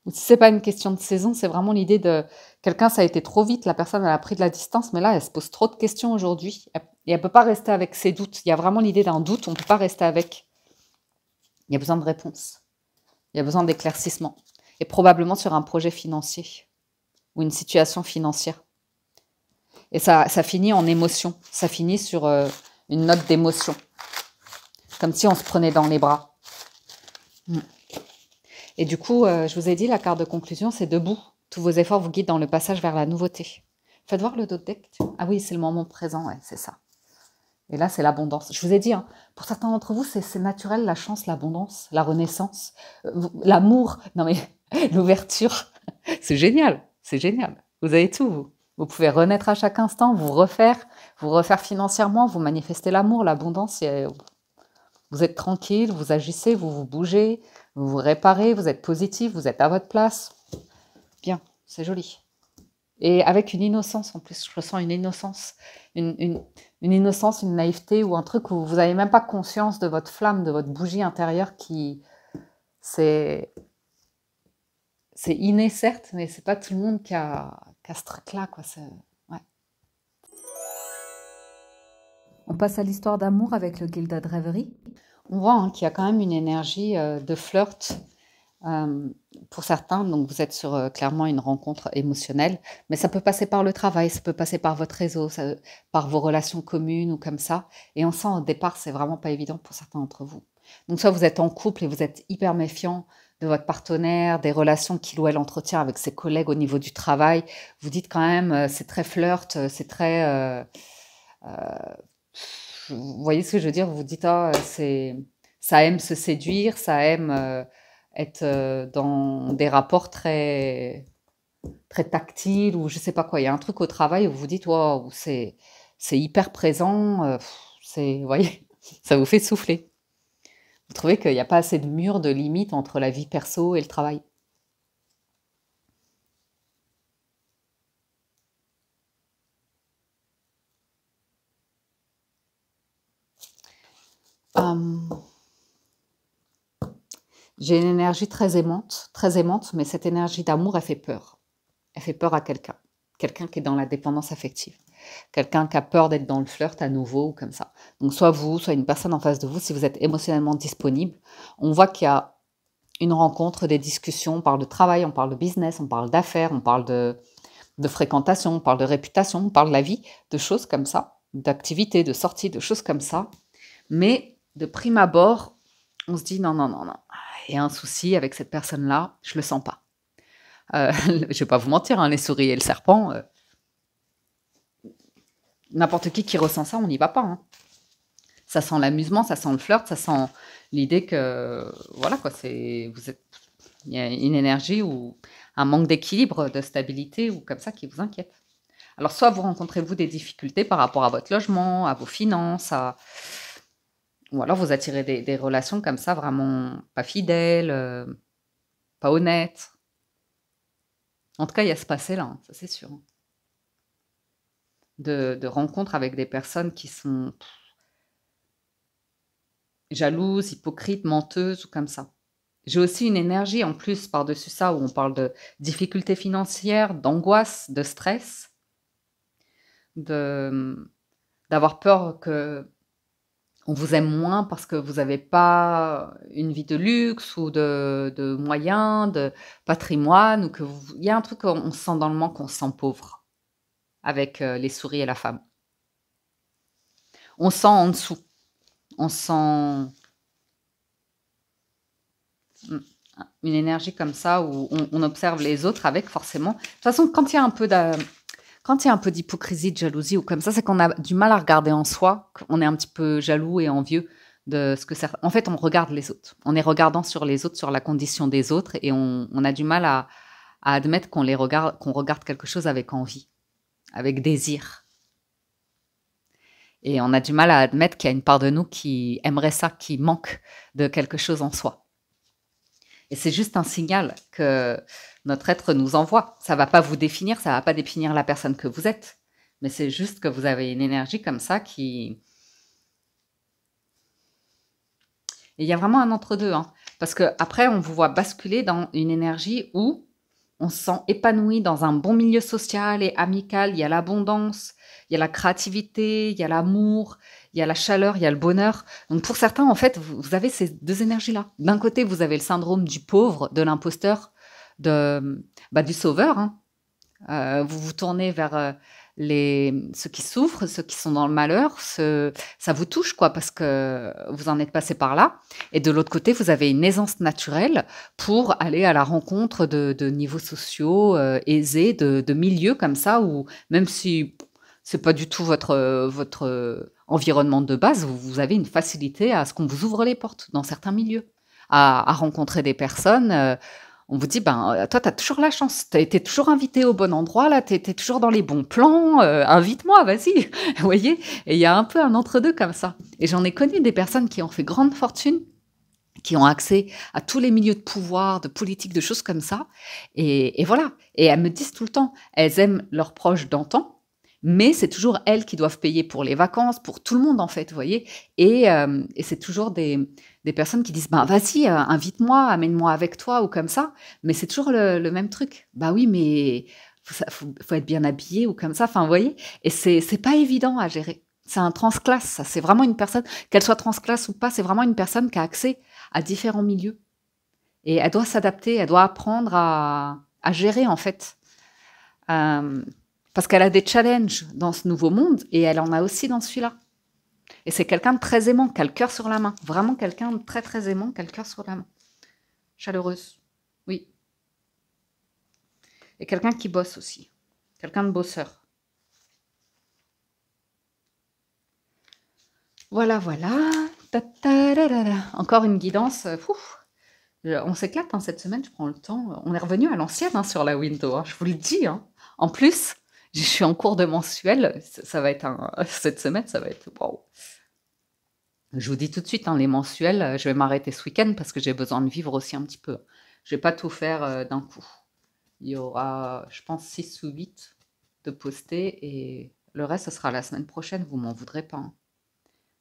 Ou si c'est pas une question de saison, c'est vraiment l'idée de... Quelqu'un, ça a été trop vite, la personne, elle a pris de la distance, mais là, elle se pose trop de questions aujourd'hui. Et elle ne peut pas rester avec ses doutes. Il y a vraiment l'idée d'un doute, on ne peut pas rester avec. Il y a besoin de réponses. Il y a besoin d'éclaircissement. Et probablement sur un projet financier ou une situation financière. Et ça finit en émotion. Ça finit sur une note d'émotion. Comme si on se prenait dans les bras. Et du coup, je vous ai dit, la carte de conclusion, c'est debout. Tous vos efforts vous guident dans le passage vers la nouveauté. Faites voir le dos de deck. Ah oui, c'est le moment présent, ouais, c'est ça. Et là, c'est l'abondance. Je vous ai dit, hein, pour certains d'entre vous, c'est naturel, la chance, l'abondance, la renaissance, l'amour, non mais l'ouverture. C'est génial, c'est génial. Vous avez tout, vous. Vous pouvez renaître à chaque instant, vous refaire financièrement, vous manifestez l'amour, l'abondance. Vous êtes tranquille, vous agissez, vous bougez, Vous vous réparez, vous êtes positif, vous êtes à votre place. Bien, c'est joli. Et avec une innocence en plus, je ressens une innocence, une, une, une innocence, une naïveté ou un truc où vous n'avez même pas conscience de votre flamme, de votre bougie intérieure qui, c'est, c'est inné certes, mais c'est pas tout le monde qui a ce truc-là, quoi. Ouais. On passe à l'histoire d'amour avec le Gilded Reverie. On voit qu'il y a quand même une énergie de flirt pour certains. Donc vous êtes sur clairement une rencontre émotionnelle, mais ça peut passer par le travail, ça peut passer par votre réseau, par vos relations communes ou comme ça. Et on sent au départ, c'est vraiment pas évident pour certains d'entre vous. Donc soit vous êtes en couple et vous êtes hyper méfiant de votre partenaire, des relations qu'il ou elle entretient avec ses collègues au niveau du travail. Vous dites quand même, c'est très flirt, c'est très... vous voyez ce que je veux dire? Vous dites, ah, ça aime se séduire, ça aime être dans des rapports très, très tactiles ou je sais pas quoi. Il y a un truc au travail où vous dites, waouh, c'est hyper présent, vous voyez, ça vous fait souffler. Vous trouvez qu'il n'y a pas assez de murs, de limites entre la vie perso et le travail. Hum, j'ai une énergie très aimante, mais cette énergie d'amour, elle fait peur. Elle fait peur à quelqu'un. Quelqu'un qui est dans la dépendance affective. Quelqu'un qui a peur d'être dans le flirt à nouveau ou comme ça. Donc soit vous, soit une personne en face de vous, si vous êtes émotionnellement disponible, on voit qu'il y a une rencontre, des discussions, on parle de travail, on parle de business, on parle d'affaires, on parle de fréquentation, on parle de réputation, on parle de la vie, de choses comme ça, d'activités, de sorties, de choses comme ça. Mais de prime abord, on se dit non, non, non, non. Il y a un souci avec cette personne-là, je le sens pas. Je ne vais pas vous mentir, hein, les souris et le serpent, n'importe qui ressent ça, on n'y va pas. Hein. Ça sent l'amusement, ça sent le flirt, ça sent l'idée que, voilà quoi, il y a une énergie ou un manque d'équilibre, de stabilité ou comme ça qui vous inquiète. Alors soit vous rencontrez vous des difficultés par rapport à votre logement, à vos finances, ou alors vous attirez des relations comme ça vraiment pas fidèles, pas honnêtes. En tout cas, il y a ce passé-là, hein, ça c'est sûr. De rencontres avec des personnes qui sont jalouses, hypocrites, menteuses ou comme ça. J'ai aussi une énergie en plus par-dessus ça où on parle de difficultés financières, d'angoisse, de stress, d'avoir peur que on vous aime moins parce que vous n'avez pas une vie de luxe ou de moyens, de patrimoine, ou il y a un truc qu'on se sent dans le manque, on se sent pauvre avec les souris et la femme. On sent en dessous, on sent une énergie comme ça où on observe les autres avec forcément. De toute façon, quand il y a un peu d'hypocrisie, de jalousie ou comme ça, c'est qu'on a du mal à regarder en soi, qu'on est un petit peu jaloux et envieux de ce que ça... En fait, on regarde les autres. On est regardant sur les autres, sur la condition des autres et on a du mal à admettre qu'on regarde quelque chose avec envie, avec désir. Et on a du mal à admettre qu'il y a une part de nous qui aimerait ça, qui manque de quelque chose en soi. Et c'est juste un signal que notre être nous envoie. Ça ne va pas vous définir, ça ne va pas définir la personne que vous êtes. Mais c'est juste que vous avez une énergie comme ça qui... Et il y a vraiment un entre-deux. Hein, parce qu'après, on vous voit basculer dans une énergie où on se sent épanoui dans un bon milieu social et amical. Il y a l'abondance, il y a la créativité, il y a l'amour, il y a la chaleur, il y a le bonheur. Donc pour certains, en fait, vous avez ces deux énergies-là. D'un côté, vous avez le syndrome du pauvre, de l'imposteur, du sauveur. Hein. Vous vous tournez vers ceux qui souffrent, ceux qui sont dans le malheur. Ça vous touche, quoi, parce que vous en êtes passé par là. Et de l'autre côté, vous avez une aisance naturelle pour aller à la rencontre de niveaux sociaux aisés, de milieux comme ça, où même si c'est pas du tout votre environnement de base, vous avez une facilité à ce qu'on vous ouvre les portes dans certains milieux, à rencontrer des personnes. On vous dit, toi, tu as toujours la chance, tu es toujours invité au bon endroit, là, tu es toujours dans les bons plans, invite-moi, vas-y, vous voyez. Et il y a un peu un entre-deux comme ça. Et j'en ai connu des personnes qui ont fait grande fortune qui ont accès à tous les milieux de pouvoir, de politique, de choses comme ça. Et voilà. Et elles me disent tout le temps, elles aiment leurs proches d'antan, mais c'est toujours elles qui doivent payer pour les vacances, pour tout le monde en fait, vous voyez. Et c'est toujours des personnes qui disent, bah vas-y, invite-moi, amène-moi avec toi ou comme ça. Mais c'est toujours le même truc. Bah oui, mais faut être bien habillé ou comme ça. Enfin, vous voyez. Et c'est pas évident à gérer. C'est un transclasse, ça. C'est vraiment une personne, qu'elle soit transclasse ou pas, c'est vraiment une personne qui a accès à différents milieux. Et elle doit s'adapter, elle doit apprendre à gérer en fait. Euh, Parce qu'elle a des challenges dans ce nouveau monde et elle en a aussi dans celui-là. Et c'est quelqu'un de très aimant, qui a le cœur sur la main. Vraiment quelqu'un de très très aimant, qui a le cœur sur la main. Chaleureuse, oui. Et quelqu'un qui bosse aussi. Quelqu'un de bosseur. Voilà, voilà. Encore une guidance. On s'éclate hein, cette semaine, je prends le temps. On est revenu à l'ancienne hein, sur la window, hein, je vous le dis. Hein. En plus, je suis en cours de mensuel. Ça va être cette semaine, ça va être wow. Je vous dis tout de suite, hein, les mensuels, je vais m'arrêter ce week-end parce que j'ai besoin de vivre aussi un petit peu. Je vais pas tout faire d'un coup. Il y aura, je pense, 6 ou 8 de postés et le reste, ce sera la semaine prochaine. Vous m'en voudrez pas. Hein.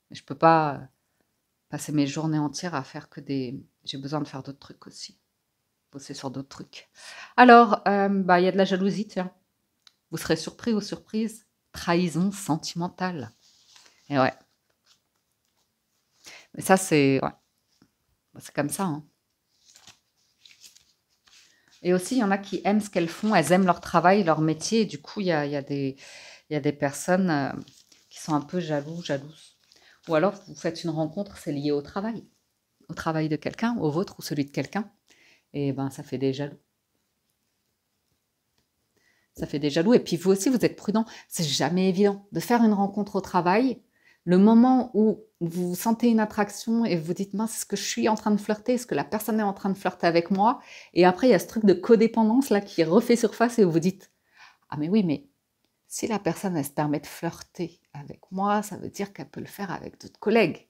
Mais je peux pas passer mes journées entières à faire que des... J'ai besoin de faire d'autres trucs aussi. Bosser sur d'autres trucs. Alors, bah, il y a de la jalousie, tiens. Vous serez surpris ou surprise. Trahison sentimentale. Et ouais. Mais ça, c'est... Ouais. C'est comme ça, hein. Et aussi, il y en a qui aiment ce qu'elles font, elles aiment leur travail, leur métier, et du coup, il y a des personnes qui sont un peu jalouses. Ou alors, vous faites une rencontre, c'est lié au travail de quelqu'un, au vôtre ou celui de quelqu'un, et ben ça fait des jaloux. Ça fait des jaloux, et puis vous aussi, vous êtes prudent. C'est jamais évident de faire une rencontre au travail. Le moment où vous sentez une attraction et vous dites, mince, est-ce que je suis en train de flirter? Est-ce que la personne est en train de flirter avec moi? Et après, il y a ce truc de codépendance là qui refait surface et vous dites, ah mais oui, mais si la personne, elle se permet de flirter avec moi, ça veut dire qu'elle peut le faire avec d'autres collègues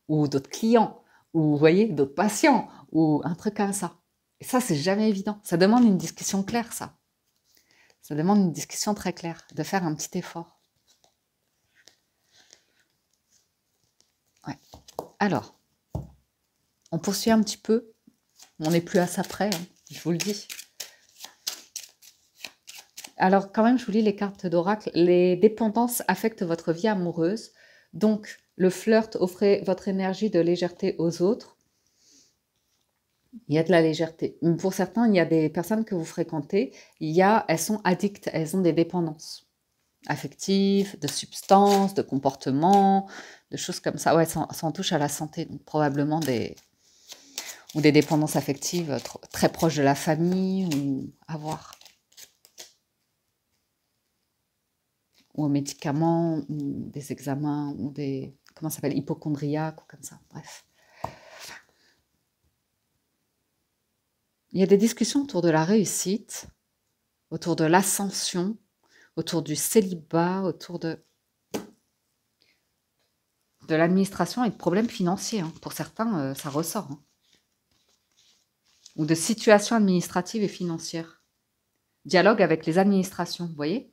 ou d'autres clients ou, vous voyez, d'autres patients ou un truc comme ça. Et ça, c'est jamais évident. Ça demande une discussion claire, ça. Ça demande une discussion très claire, de faire un petit effort. Ouais. Alors, on poursuit un petit peu. On n'est plus à ça près, hein, je vous le dis. Alors, quand même, je vous lis les cartes d'oracle. Les dépendances affectent votre vie amoureuse. Donc, le flirt offrait votre énergie de légèreté aux autres. Il y a de la légèreté. Pour certains, il y a des personnes que vous fréquentez, elles sont addictes, elles ont des dépendances affectives, de substances, de comportements, de choses comme ça. Ouais, ça en touche à la santé, donc probablement des dépendances affectives très proches de la famille ou à voir. Ou aux médicaments, ou des examens, ou des, comment ça s'appelle, hypochondriaques, ou comme ça, bref. Il y a des discussions autour de la réussite, autour de l'ascension, autour du célibat, autour de l'administration et de problèmes financiers. Hein. Pour certains, ça ressort. Hein. Ou de situations administratives et financières. Dialogue avec les administrations, vous voyez?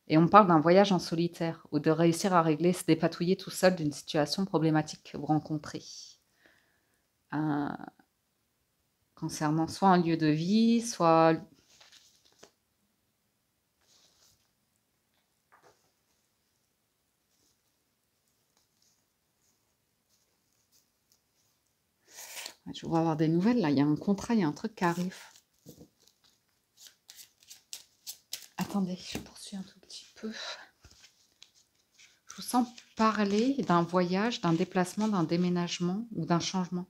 Et on parle d'un voyage en solitaire, ou de réussir à régler, se dépatouiller tout seul d'une situation problématique que vous rencontrez. Concernant soit un lieu de vie, soit... Je vais avoir des nouvelles, là. Il y a un contrat, il y a un truc qui arrive. Attendez, je poursuis un tout petit peu. Je vous sens parler d'un voyage, d'un déplacement, d'un déménagement ou d'un changement.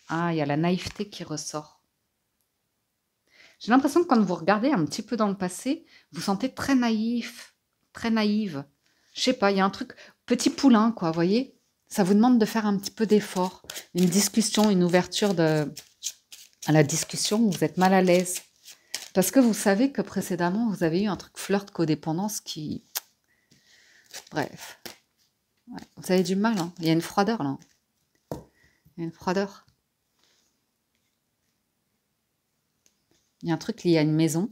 Ah, il y a la naïveté qui ressort. J'ai l'impression que quand vous regardez un petit peu dans le passé, vous sentez très naïf, très naïve. Je sais pas, il y a un truc, petit poulain, quoi, vous voyez? Ça vous demande de faire un petit peu d'effort. Une discussion, une ouverture à la discussion où vous êtes mal à l'aise. Parce que vous savez que précédemment, vous avez eu un truc flirt codépendance qui... Bref. Ouais, vous avez du mal, hein. Il y a une froideur, là. Il y a une froideur. Il y a un truc lié à une maison.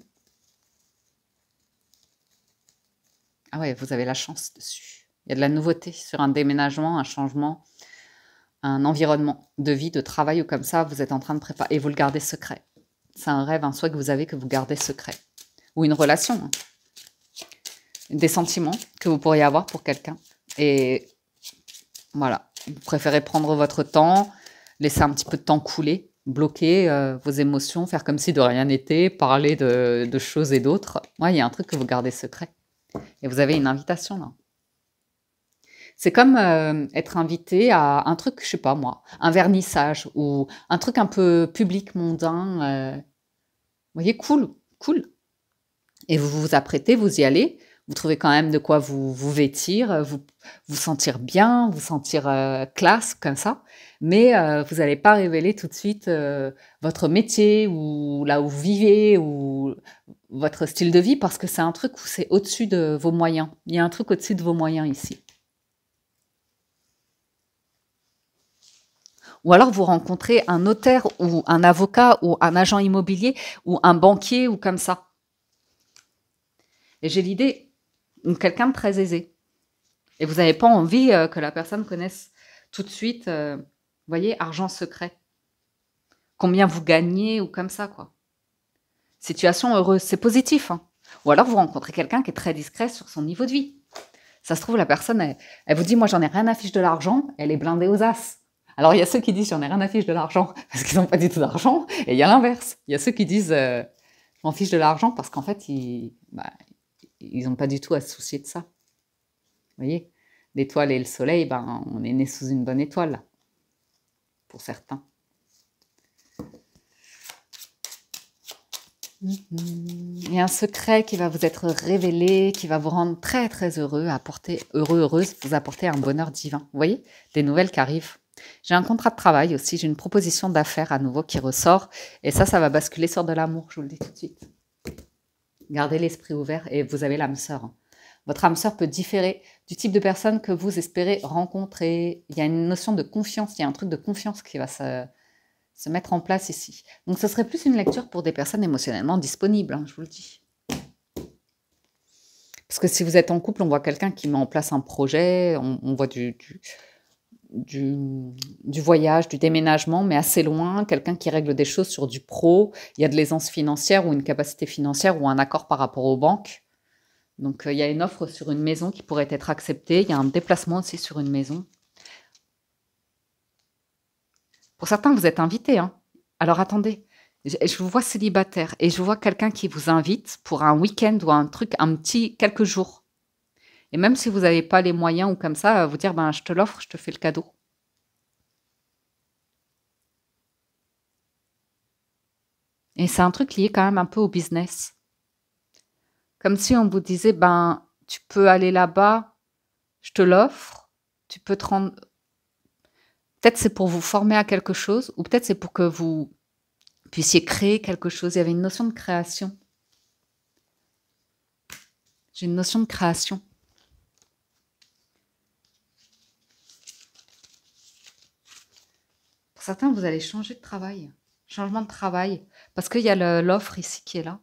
Ah ouais, vous avez la chance dessus. Il y a de la nouveauté sur un déménagement, un changement, un environnement de vie, de travail ou comme ça, vous êtes en train de préparer et vous le gardez secret. C'est un rêve, un souhait que vous avez que vous gardez secret. Ou une relation, hein. Des sentiments que vous pourriez avoir pour quelqu'un. Et voilà, vous préférez prendre votre temps, laisser un petit peu de temps couler, bloquer vos émotions, faire comme si de rien n'était, parler de choses et d'autres. Ouais, il y a un truc que vous gardez secret. Et vous avez une invitation là. C'est comme être invité à un truc, je sais pas moi, un vernissage ou un truc un peu public, mondain. Vous voyez, cool, cool. Et vous vous apprêtez, vous y allez. Vous trouvez quand même de quoi vous vêtir, vous sentir bien, vous sentir classe comme ça. Mais vous n'allez pas révéler tout de suite votre métier ou là où vous vivez ou votre style de vie parce que c'est un truc où c'est au-dessus de vos moyens. Il y a un truc au-dessus de vos moyens ici. Ou alors vous rencontrez un notaire ou un avocat ou un agent immobilier ou un banquier ou comme ça. Et j'ai l'idée de quelqu'un de très aisé. Et vous n'avez pas envie que la personne connaisse tout de suite, vous voyez, argent secret. Combien vous gagnez ou comme ça, quoi. Situation heureuse, c'est positif, hein. Ou alors vous rencontrez quelqu'un qui est très discret sur son niveau de vie. Ça se trouve, la personne, elle vous dit, moi, j'en ai rien à fiche de l'argent, elle est blindée aux as. Alors, il y a ceux qui disent, j'en ai rien à fiche de l'argent parce qu'ils n'ont pas du tout d'argent. Et il y a l'inverse. Il y a ceux qui disent, je m'en fiche de l'argent parce qu'en fait, ils n'ont pas du tout à se soucier de ça. Vous voyez, l'étoile et le soleil, ben, on est né sous une bonne étoile, pour certains. Il y a un secret qui va vous être révélé, qui va vous rendre très très heureux, heureuse, vous apporter un bonheur divin. Vous voyez, des nouvelles qui arrivent. J'ai un contrat de travail aussi, j'ai une proposition d'affaires à nouveau qui ressort, et ça va basculer sur de l'amour, je vous le dis tout de suite. Gardez l'esprit ouvert et vous avez l'âme sœur. Votre âme sœur peut différer du type de personne que vous espérez rencontrer. Il y a une notion de confiance, il y a un truc de confiance qui va se mettre en place ici. Donc ce serait plus une lecture pour des personnes émotionnellement disponibles, hein, je vous le dis. Parce que si vous êtes en couple, on voit quelqu'un qui met en place un projet, on voit du voyage, du déménagement, mais assez loin, quelqu'un qui règle des choses sur du pro, il y a de l'aisance financière ou une capacité financière ou un accord par rapport aux banques. Donc il y a une offre sur une maison qui pourrait être acceptée, il y a un déplacement aussi sur une maison. Pour certains, vous êtes invités, hein. Alors attendez, je vous vois célibataire et je vois quelqu'un qui vous invite pour un week-end ou un truc, un petit quelques jours. Et même si vous n'avez pas les moyens ou comme ça, vous dire, ben, je te l'offre, je te fais le cadeau. Et c'est un truc lié quand même un peu au business. Comme si on vous disait, ben, tu peux aller là-bas, je te l'offre, tu peux te rendre... Peut-être c'est pour vous former à quelque chose, ou peut-être c'est pour que vous puissiez créer quelque chose. Il y avait une notion de création. J'ai une notion de création. Pour certains, vous allez changer de travail. Changement de travail. Parce qu'il y a l'offre ici qui est là.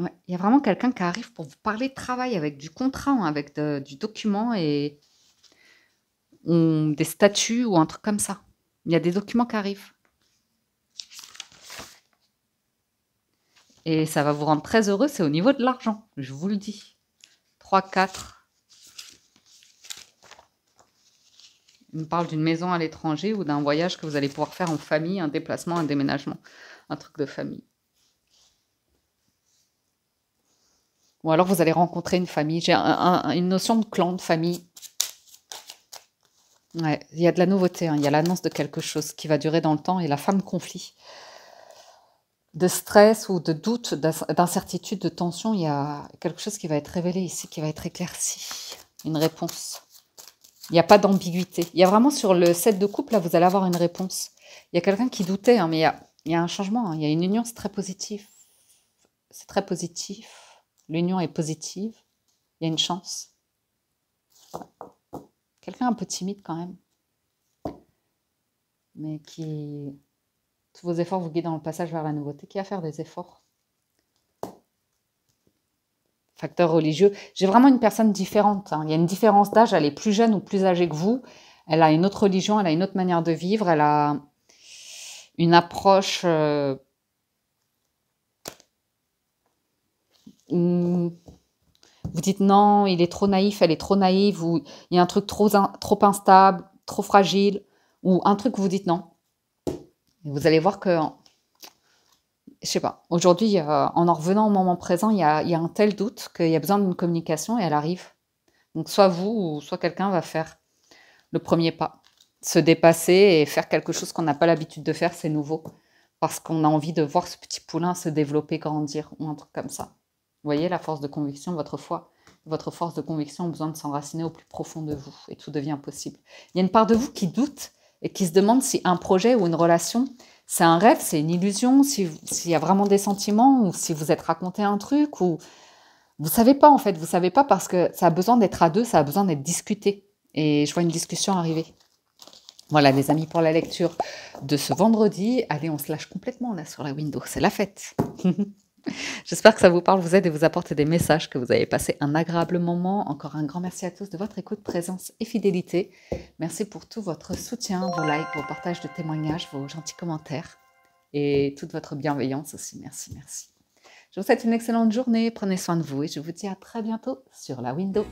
Ouais, il y a vraiment quelqu'un qui arrive pour vous parler de travail avec du contrat, hein, avec du document et des statuts ou un truc comme ça. Il y a des documents qui arrivent. Et ça va vous rendre très heureux, c'est au niveau de l'argent, je vous le dis. 3, 4. Il me parle d'une maison à l'étranger ou d'un voyage que vous allez pouvoir faire en famille, un déplacement, un déménagement, un truc de famille. Ou alors vous allez rencontrer une famille. J'ai une notion de clan, de famille. Ouais, il y a de la nouveauté, hein. Il y a l'annonce de quelque chose qui va durer dans le temps et la fin de conflit. De stress ou de doute, d'incertitude, de tension, il y a quelque chose qui va être révélé ici, qui va être éclairci. Une réponse. Il n'y a pas d'ambiguïté. Il y a vraiment sur le set de couple, là, vous allez avoir une réponse. Il y a quelqu'un qui doutait, hein, mais il y a un changement, hein. Il y a une union, c'est très positif. C'est très positif. L'union est positive. Il y a une chance. Ok. quelqu'un un peu timide quand même, mais qui... Tous vos efforts vous guident dans le passage vers la nouveauté, qui va faire des efforts. Facteur religieux. J'ai vraiment une personne différente, hein. Il y a une différence d'âge, elle est plus jeune ou plus âgée que vous. Elle a une autre religion, elle a une autre manière de vivre, elle a une approche où vous dites non, il est trop naïf, elle est trop naïve, ou il y a un truc trop instable, trop fragile, ou un truc où vous dites non. Et vous allez voir que, je sais pas, aujourd'hui, en revenant au moment présent, il y a un tel doute qu'il y a besoin d'une communication et elle arrive. Donc soit vous ou soit quelqu'un va faire le premier pas, se dépasser et faire quelque chose qu'on n'a pas l'habitude de faire, c'est nouveau, parce qu'on a envie de voir ce petit poulain se développer, grandir, ou un truc comme ça. Vous voyez, la force de conviction, votre foi, votre force de conviction a besoin de s'enraciner au plus profond de vous, et tout devient possible. Il y a une part de vous qui doute et qui se demande si un projet ou une relation, c'est un rêve, c'est une illusion, s'il y a vraiment des sentiments, ou si vous êtes raconté un truc, ou vous savez pas en fait, vous savez pas parce que ça a besoin d'être à deux, ça a besoin d'être discuté. Et je vois une discussion arriver. Voilà les amis pour la lecture de ce vendredi. Allez, on se lâche complètement là sur la window, c'est la fête. J'espère que ça vous parle, vous aide et vous apporte des messages, que vous avez passé un agréable moment. Encore un grand merci à tous de votre écoute, présence et fidélité. Merci pour tout votre soutien, vos likes, vos partages de témoignages, vos gentils commentaires et toute votre bienveillance aussi. Merci, merci. Je vous souhaite une excellente journée, prenez soin de vous et je vous dis à très bientôt sur la window.